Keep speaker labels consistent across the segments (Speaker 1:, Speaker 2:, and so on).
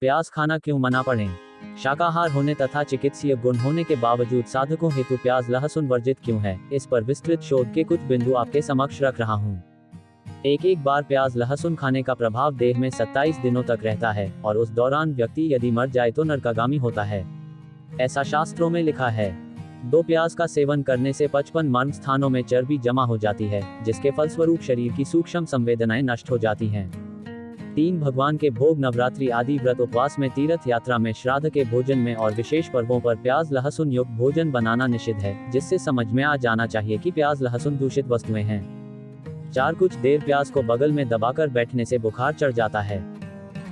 Speaker 1: प्याज खाना क्यों मना पड़े? शाकाहार होने तथा चिकित्सीय गुण होने के बावजूद साधकों हेतु प्याज लहसुन वर्जित क्यों है, इस पर विस्तृत शोध के कुछ बिंदु आपके समक्ष रख रहा हूँ। एक बार प्याज लहसुन खाने का प्रभाव देह में 27 दिनों तक रहता है और उस दौरान व्यक्ति यदि मर जाए तो नरकागामी होता है, ऐसा शास्त्रों में लिखा है। 2 प्याज का सेवन करने से 55 मर्म स्थानों में चर्बी जमा हो जाती है, जिसके फलस्वरूप शरीर की सूक्ष्म संवेदनाएं नष्ट हो जाती हैं। 3 भगवान के भोग, नवरात्रि आदि व्रत उपवास में, तीर्थ यात्रा में, श्राद्ध के भोजन में और विशेष पर्वों पर प्याज लहसुन युक्त भोजन बनाना निषिद्ध है, जिससे समझ में आ जाना चाहिए कि प्याज लहसुन दूषित वस्तुएं हैं। 4 कुछ देर प्याज को बगल में दबाकर बैठने से बुखार चढ़ जाता है।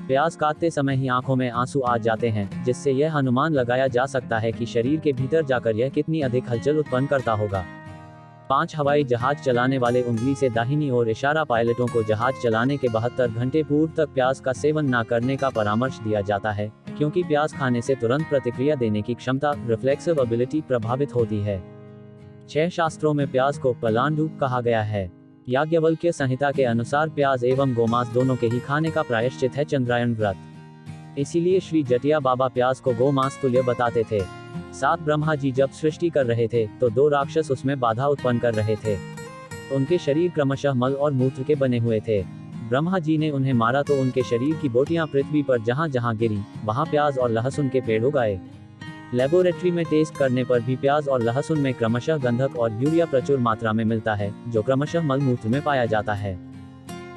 Speaker 1: प्याज काटते समय ही आंखों में आंसू आ जाते हैं, जिससे यह अनुमान लगाया जा सकता है कि शरीर के भीतर जाकर यह कितनी अधिक हलचल उत्पन्न करता होगा। 5 हवाई जहाज चलाने वाले उंगली से दाहिनी ओर इशारा पायलटों को जहाज चलाने के 72 घंटे पूर्व तक प्याज का सेवन न करने का परामर्श दिया जाता है, क्योंकि प्याज खाने से तुरंत प्रतिक्रिया देने की क्षमता, रिफ्लेक्सिव एबिलिटी, प्रभावित होती है। 6 शास्त्रों में प्याज को पलांडु कहा गया है। याज्ञवल्क्य संहिता के अनुसार प्याज एवं गोमांस दोनों के ही खाने का प्रायश्चित है चंद्रायण व्रत। इसीलिए श्री जटिया बाबा प्याज को गोमांस तुल्य बताते थे। 7 ब्रह्मा जी जब सृष्टि कर रहे थे तो 2 राक्षस उसमें बाधा उत्पन्न कर रहे थे। उनके शरीर क्रमशः मल और मूत्र के बने हुए थे। ब्रह्मा जी ने उन्हें मारा तो उनके शरीर की बोटियां पृथ्वी पर जहां जहां गिरी वहां प्याज और लहसुन के पेड़ उगाए। लेबोरेटरी में टेस्ट करने पर भी प्याज और लहसुन में क्रमशः गंधक और यूरिया प्रचुर मात्रा में मिलता है, जो क्रमशः मल मूत्र में पाया जाता है।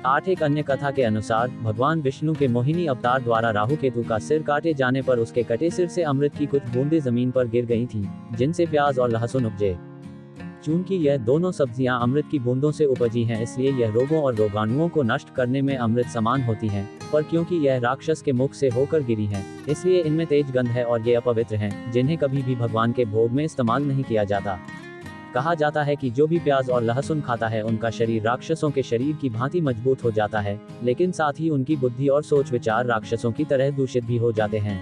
Speaker 1: 8 एक अन्य कथा के अनुसार भगवान विष्णु के मोहिनी अवतार द्वारा राहु केतु का सिर काटे जाने पर उसके कटे सिर से अमृत की कुछ बूंदें जमीन पर गिर गई थीं, जिनसे प्याज और लहसुन उपजे। चूंकि यह दोनों सब्जियां अमृत की बूंदों से उपजी हैं, इसलिए यह रोगों और रोगाणुओं को नष्ट करने में अमृत समान होती हैं, पर क्योंकि यह राक्षस के मुख से होकर गिरी हैं, इसलिए इनमें तेज गंध है और ये अपवित्र हैं, जिन्हें कभी भी भगवान के भोग में इस्तेमाल नहीं किया जाता। कहा जाता है कि जो भी प्याज और लहसुन खाता है उनका शरीर राक्षसों के शरीर की भांति मजबूत हो जाता है, लेकिन साथ ही उनकी बुद्धि और सोच विचार राक्षसों की तरह दूषित भी हो जाते हैं।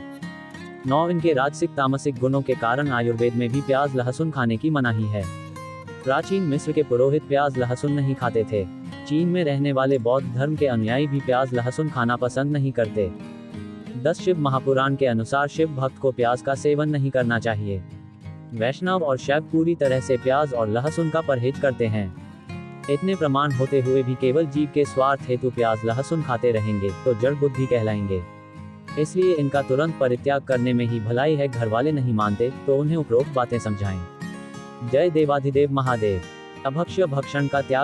Speaker 1: 9 इनके राजसिक तामसिक गुणों के कारण आयुर्वेद में भी प्याज लहसुन खाने की मनाही है। प्राचीन मिस्र के पुरोहित प्याज लहसुन नहीं खाते थे। चीन में रहने वाले बौद्ध धर्म के अनुयायी भी प्याज लहसुन खाना पसंद नहीं करते। 10 शिव महापुराण के अनुसार शिव भक्त को प्याज का सेवन नहीं करना चाहिए। वैष्णव और शैव पूरी तरह से प्याज और लहसुन का परहेज करते हैं। इतने प्रमाण होते हुए भी केवल जीव के स्वार्थ हेतु प्याज लहसुन खाते रहेंगे तो जड़ बुद्धि कहलाएंगे। इसलिए इनका तुरंत परित्याग करने में ही भलाई है। घर वाले नहीं मानते तो उन्हें उपरोक्त बातें समझाएं। जय देवाधिदेव महादेव। अभक्ष्य भक्षण का त्याग